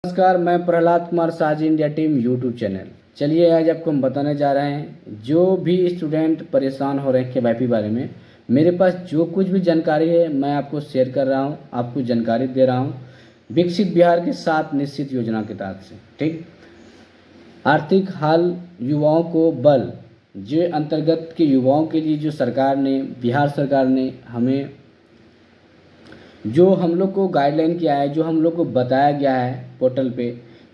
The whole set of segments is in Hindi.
नमस्कार, मैं प्रहलाद कुमार साज इंडिया टीम यूट्यूब चैनल। चलिए आज आपको हम बताने जा रहे हैं जो भी स्टूडेंट परेशान हो रहे हैं केवाईपी बारे में। मेरे पास जो कुछ भी जानकारी है मैं आपको शेयर कर रहा हूं, आपको जानकारी दे रहा हूं विकसित बिहार के 7 निश्चित योजना के तहत से। ठीक, आर्थिक हाल युवाओं को बल, जो अंतर्गत के युवाओं के लिए जो सरकार ने, बिहार सरकार ने हमें जो हम लोग को गाइडलाइन किया है, जो हम लोग को बताया गया है पोर्टल पे,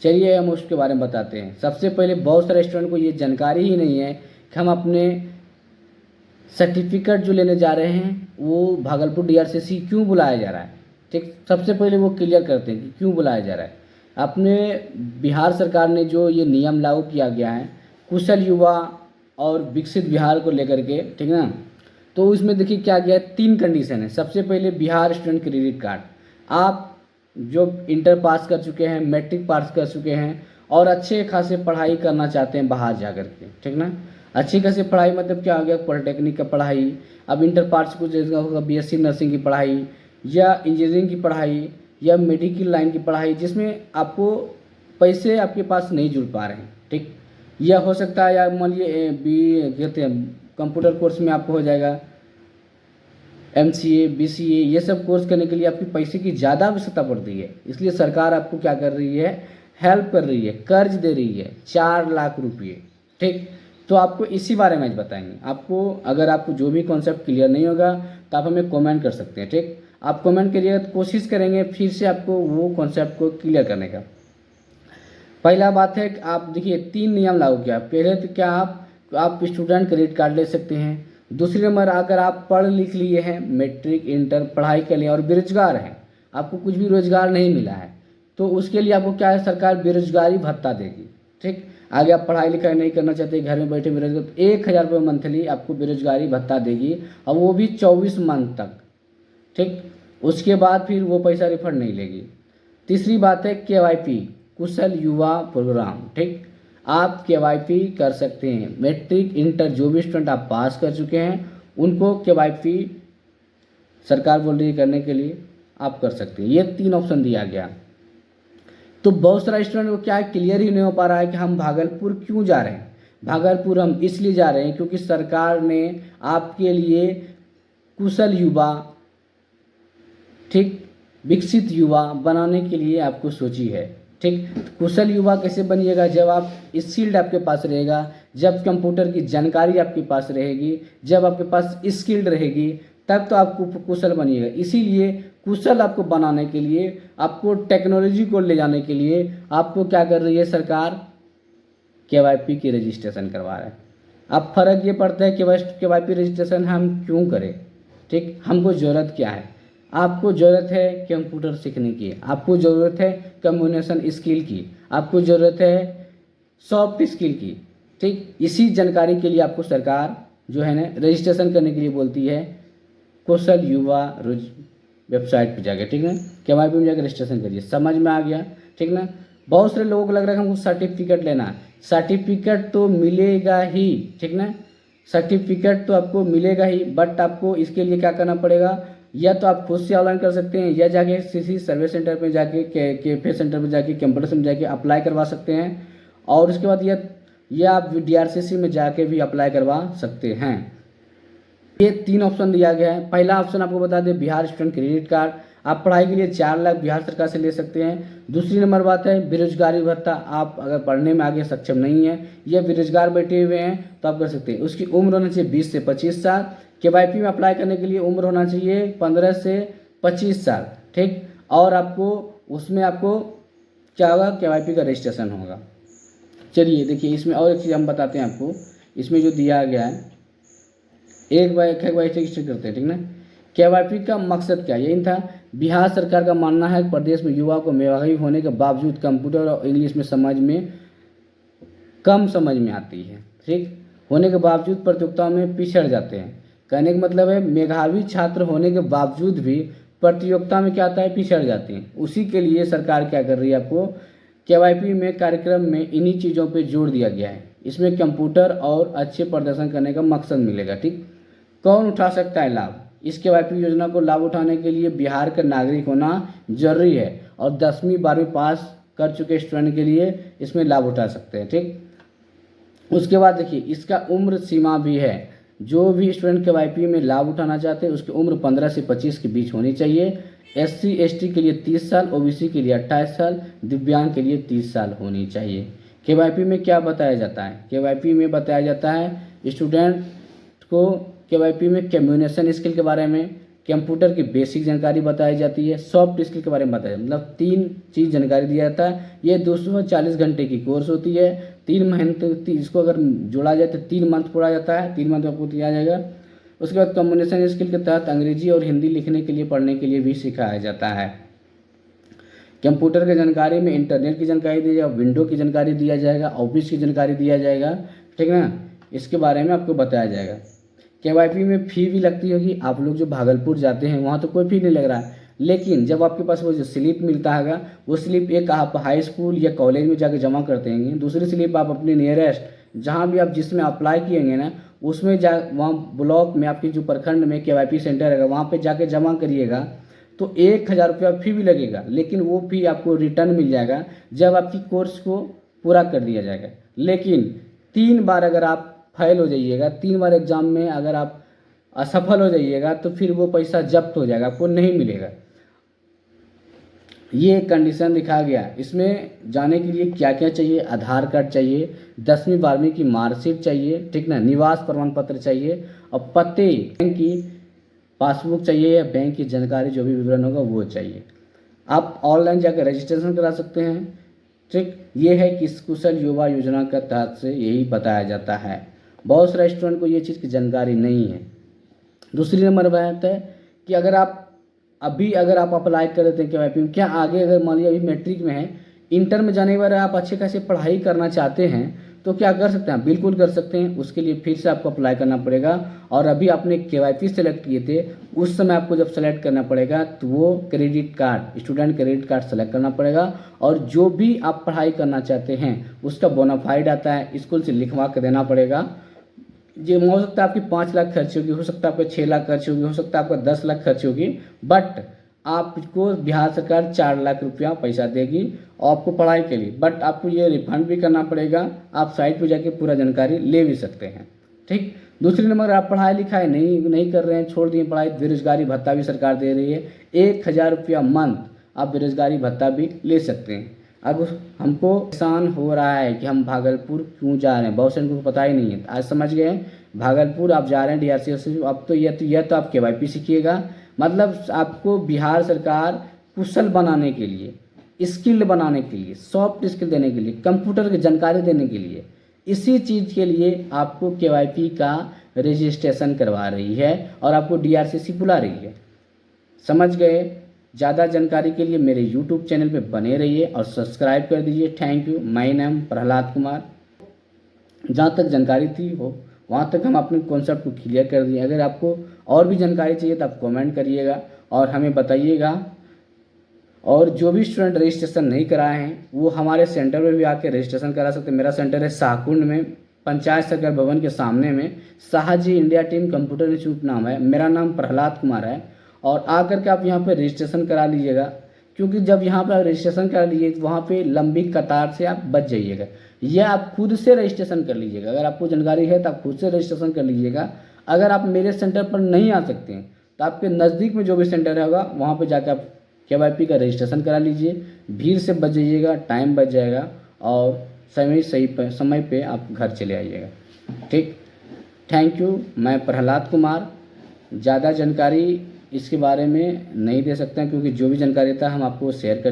चलिए हम उसके बारे में बताते हैं। सबसे पहले बहुत सारे स्टूडेंट को ये जानकारी ही नहीं है कि हम अपने सर्टिफिकेट जो लेने जा रहे हैं वो भागलपुर डीआरसीसी क्यों बुलाया जा रहा है। ठीक, सबसे पहले वो क्लियर करते हैं कि क्यों बुलाया जा रहा है। अपने बिहार सरकार ने जो ये नियम लागू किया गया है कुशल युवा और विकसित बिहार को लेकर के, ठीक ना, तो इसमें देखिए क्या गया है, 3 कंडीशन है। सबसे पहले बिहार स्टूडेंट क्रेडिट कार्ड, आप जो इंटर पास कर चुके हैं, मैट्रिक पास कर चुके हैं और अच्छे खासे पढ़ाई करना चाहते हैं बाहर जा कर के, ठीक ना, अच्छी खासी पढ़ाई मतलब क्या हो गया, पॉलिटेक्निक का पढ़ाई, अब इंटर पास कुछ जैसा होगा बीएससी नर्सिंग की पढ़ाई या इंजीनियरिंग की पढ़ाई या मेडिकल लाइन की पढ़ाई, जिसमें आपको पैसे आपके पास नहीं जुड़ पा रहे हैं। ठीक, यह हो सकता है, या मान लीजिए बी कहते हैं कंप्यूटर कोर्स में आपको हो जाएगा MCA BCA, ये सब कोर्स करने के लिए आपकी पैसे की ज़्यादा आवश्यकता पड़ती है। इसलिए सरकार आपको क्या कर रही है, हेल्प कर रही है, कर्ज दे रही है 4 लाख रुपये। ठीक, तो आपको इसी बारे में आज बताएंगे। आपको अगर आपको जो भी कॉन्सेप्ट क्लियर नहीं होगा तो आप हमें कमेंट कर सकते हैं। ठीक, आप कमेंट करिएगा तो कोशिश करेंगे फिर से आपको वो कॉन्सेप्ट को क्लियर करने का। पहला बात है कि आप देखिए 3 नियम लागू किया। पहले तो क्या आप स्टूडेंट क्रेडिट कार्ड ले सकते हैं। दूसरी नंबर, अगर आप पढ़ लिख लिए हैं, मैट्रिक इंटर पढ़ाई कर लिए और बेरोजगार हैं, आपको कुछ भी रोजगार नहीं मिला है, तो उसके लिए आपको क्या है, सरकार बेरोजगारी भत्ता देगी। ठीक, आगे आप पढ़ाई लिखाई नहीं करना चाहते, घर में बैठे बेरोजगार, तो 1000 रुपये मंथली आपको बेरोजगारी भत्ता देगी और वो भी 24 मंथ तक। ठीक, उसके बाद फिर वो पैसा रिफंड नहीं लेगी। तीसरी बात है KYP कुशल युवा प्रोग्राम। ठीक, आप KYP कर सकते हैं। मैट्रिक इंटर जो भी स्टूडेंट आप पास कर चुके हैं उनको KYP सरकार बोल रही है करने के लिए, आप कर सकते हैं। ये 3 ऑप्शन दिया गया। तो बहुत सारा स्टूडेंट को क्या है, क्लियर ही नहीं हो पा रहा है कि हम भागलपुर क्यों जा रहे हैं। भागलपुर हम इसलिए जा रहे हैं क्योंकि सरकार ने आपके लिए कुशल युवा, ठीक, विकसित युवा बनाने के लिए आपको सोची है। ठीक, कुशल युवा कैसे बनिएगा, जब आप स्किल्ड आपके पास रहेगा, जब कंप्यूटर की जानकारी आपके पास रहेगी, जब आपके पास स्किल्ड रहेगी, तब तो आपको कुशल बनिएगा। इसीलिए कुशल आपको बनाने के लिए, आपको टेक्नोलॉजी को ले जाने के लिए आपको क्या कर रही है सरकार, KYP की रजिस्ट्रेशन करवा रहा है। अब फर्क ये पड़ता है कि KYP रजिस्ट्रेशन हम क्यों करें। ठीक, हमको ज़रूरत क्या है, आपको ज़रूरत है कंप्यूटर सीखने की, आपको ज़रूरत है कम्युनिकेशन स्किल की, आपको ज़रूरत है सॉफ्ट स्किल की। ठीक, इसी जानकारी के लिए आपको सरकार जो है ना रजिस्ट्रेशन करने के लिए बोलती है कुशल युवा वेबसाइट पे जाके, ठीक ना, KYP में जाकर रजिस्ट्रेशन करिए। समझ में आ गया, ठीक ना। बहुत सारे लोगों को लग रहा है कि हमको सर्टिफिकेट लेना है, सर्टिफिकेट तो मिलेगा ही, ठीक ना, सर्टिफिकेट तो आपको मिलेगा ही, बट आपको इसके लिए क्या करना पड़ेगा, या तो आप खुद से ऑनलाइन कर सकते हैं या जाके किसी सर्विस सेंटर पे जाके, कैफे सेंटर पे जाके, कैंपस में जाके अप्लाई करवा सकते हैं। और उसके बाद यह आप DRCC में जाके भी अप्लाई करवा सकते हैं। ये 3 ऑप्शन दिया गया है। पहला ऑप्शन आपको बता दें, बिहार स्टूडेंट क्रेडिट कार्ड, आप पढ़ाई के लिए 4 लाख बिहार सरकार से ले सकते हैं। दूसरी नंबर बात है बेरोजगारी भत्ता, आप अगर पढ़ने में आगे सक्षम नहीं है या बेरोजगार बैठे हुए हैं तो आप कर सकते हैं। उसकी उम्र होना चाहिए 20 से 25 साल। KYP में अप्लाई करने के लिए उम्र होना चाहिए 15 से 25 साल। ठीक, और आपको उसमें आपको क्या होगा, KYP का रजिस्ट्रेशन होगा। चलिए देखिए, इसमें और एक चीज़ हम बताते हैं आपको। इसमें जो दिया गया है, एक बार रजिस्टर करते हैं, ठीक ना। KYP का मकसद क्या, यही था। बिहार सरकार का मानना है कि प्रदेश में युवाओं को मेधावी होने के बावजूद कंप्यूटर और इंग्लिश में कम समझ में आती है। ठीक, होने के बावजूद प्रतियोगिताओं में पिछड़ जाते हैं। कहने का मतलब है मेधावी छात्र होने के बावजूद भी प्रतियोगिता में क्या आता है, पिछड़ जाते हैं। उसी के लिए सरकार क्या कर रही है, आपको KYP में कार्यक्रम में इन्हीं चीज़ों पे जोर दिया गया है। इसमें कंप्यूटर और अच्छे प्रदर्शन करने का मकसद मिलेगा। ठीक, कौन उठा सकता है लाभ, इस KYP योजना को लाभ उठाने के लिए बिहार का नागरिक होना जरूरी है और 10वीं 12वीं पास कर चुके स्टूडेंट के लिए इसमें लाभ उठा सकते हैं। ठीक, उसके बाद देखिए इसका उम्र सीमा भी है। जो भी स्टूडेंट KYP में लाभ उठाना चाहते हैं उसकी उम्र 15 से 25 के बीच होनी चाहिए। SC ST के लिए 30 साल, OBC के लिए 28 साल, दिव्यांग के लिए 30 साल होनी चाहिए। KYP में क्या बताया जाता है? KYP में बताया जाता है स्टूडेंट को KYP में कम्युनिकेशन स्किल के बारे में, कंप्यूटर की बेसिक जानकारी बताई जाती है, सॉफ्ट स्किल के बारे में बताया, मतलब 3 चीज़ जानकारी दिया जाता है। ये 240 घंटे की कोर्स होती है। 3 महीने तक इसको अगर जोड़ा जाए तो 3 मंथ पढ़ा जाता है, 3 मंथ आपको दिया जाएगा। उसके बाद कम्युनिकेशन स्किल के तहत अंग्रेजी और हिंदी लिखने के लिए, पढ़ने के लिए भी सिखाया जाता है। कंप्यूटर की जानकारी में इंटरनेट की जानकारी दी जाएगा, विंडो की जानकारी दिया जाएगा, ऑफिस की जानकारी दिया जाएगा। ठीक है ना, इसके बारे में आपको बताया जाएगा। KYP में फ़ी भी लगती होगी। आप लोग जो भागलपुर जाते हैं वहाँ तो कोई फ़ी नहीं लग रहा है, लेकिन जब आपके पास वो जो स्लिप मिलता है वो स्लिप एक आप हाई स्कूल या कॉलेज में जाके जमा करते हैं, दूसरी स्लिप आप अपने नियरेस्ट जहाँ भी आप जिसमें अप्लाई किएंगे ना उसमें वहाँ ब्लॉक में आपके जो प्रखंड में KYP सेंटर रहेगा वहाँ पे जाके जमा करिएगा तो 1000 रुपया फ़ी भी लगेगा, लेकिन वो फ़ी आपको रिटर्न मिल जाएगा जब आपकी कोर्स को पूरा कर दिया जाएगा। लेकिन 3 बार अगर आप फेल हो जाइएगा, 3 बार एग्ज़ाम में अगर आप असफल हो जाइएगा तो फिर वो पैसा जब्त हो जाएगा, आपको नहीं मिलेगा। ये कंडीशन दिखा गया। इसमें जाने के लिए क्या क्या चाहिए? आधार कार्ड चाहिए, 10वीं 12वीं की मार्कशीट चाहिए, ठीक ना, निवास प्रमाण पत्र चाहिए और पते, बैंक की पासबुक चाहिए या बैंक की जानकारी जो भी विवरण होगा वो चाहिए। आप ऑनलाइन जाकर रजिस्ट्रेशन करा सकते हैं। ठीक, ये है कि कुशल युवा योजना के तहत से यही बताया जाता है। बहुत सारे स्टूडेंट को ये चीज़ की जानकारी नहीं है। दूसरी नंबर बात है कि अगर आप अप्लाई कर देते हैं KYP में, क्या आगे अगर मान लीजिए अभी मैट्रिक में है, इंटर में जाने के बाद आप अच्छे खासे पढ़ाई करना चाहते हैं तो क्या कर सकते हैं? बिल्कुल कर सकते हैं। उसके लिए फिर से आपको अप्लाई करना पड़ेगा और अभी आपने KYP सेलेक्ट किए थे उस समय आपको जब सेलेक्ट करना पड़ेगा तो वो credit card, student credit card select करना पड़ेगा और जो भी आप पढ़ाई करना चाहते हैं उसका बोनाफाइड आता है, स्कूल से लिखवा कर देना पड़ेगा। ये हो सकता है आपकी 5 लाख खर्च होगी, हो सकता है आपका 6 लाख खर्च होगी, हो सकता है आपका 10 लाख खर्च होगी, बट आपको बिहार सरकार 4 लाख रुपया पैसा देगी आपको पढ़ाई के लिए, बट आपको ये रिफंड भी करना पड़ेगा। आप साइट पर जाके पूरा जानकारी ले भी सकते हैं। ठीक, दूसरी नंबर आप पढ़ाई लिखाई नहीं कर रहे हैं, छोड़ दिए पढ़ाई, बेरोजगारी भत्ता भी सरकार दे रही है, 1000 रुपया मंथ आप बेरोजगारी भत्ता भी ले सकते हैं। अब हमको परेशान हो रहा है कि हम भागलपुर क्यों जा रहे हैं, बहुत से उनको पता ही नहीं है। आज समझ गए भागलपुर आप जा रहे हैं DRC से। अब तो यह तो आप KYP सीखिएगा, मतलब आपको बिहार सरकार कुशल बनाने के लिए, स्किल बनाने के लिए, सॉफ्ट स्किल देने के लिए, कंप्यूटर की जानकारी देने के लिए, इसी चीज़ के लिए आपको KYP का रजिस्ट्रेशन करवा रही है और आपको DRCC बुला रही है। समझ गए? ज़्यादा जानकारी के लिए मेरे YouTube चैनल पे बने रहिए और सब्सक्राइब कर दीजिए। Thank you. माय नाम प्रहलाद कुमार। जहाँ तक जानकारी थी हो वहाँ तक हम अपने कॉन्सेप्ट को क्लियर कर दिए। अगर आपको और भी जानकारी चाहिए तो आप कमेंट करिएगा और हमें बताइएगा। और जो भी स्टूडेंट रजिस्ट्रेशन नहीं कराए हैं वो हमारे सेंटर में भी आके रजिस्ट्रेशन करा सकते हैं। मेरा सेंटर है शाहकुंड में, पंचायत सरकार भवन के सामने में, Shahji India team computer institute नाम है। मेरा नाम प्रहलाद कुमार है और आकर के आप यहाँ पे रजिस्ट्रेशन करा लीजिएगा, क्योंकि जब यहाँ पर रजिस्ट्रेशन करा लीजिए तो वहाँ पे लंबी कतार से आप बच जाइएगा। या आप खुद से रजिस्ट्रेशन कर लीजिएगा, अगर आपको जानकारी है तो आप खुद से रजिस्ट्रेशन कर लीजिएगा। अगर आप मेरे सेंटर पर नहीं आ सकते हैं तो आपके नज़दीक में जो भी सेंटर होगा वहाँ पर जाकर आप KYP का रजिस्ट्रेशन करा लीजिए। भीड़ से बच जाइएगा, टाइम बच जाएगा और समय पे आप घर चले आइएगा। ठीक, थैंक यू। मैं प्रहलाद कुमार। ज़्यादा जानकारी इसके बारे में नहीं दे सकते हैं क्योंकि जो भी जानकारी था हम आपको शेयर कर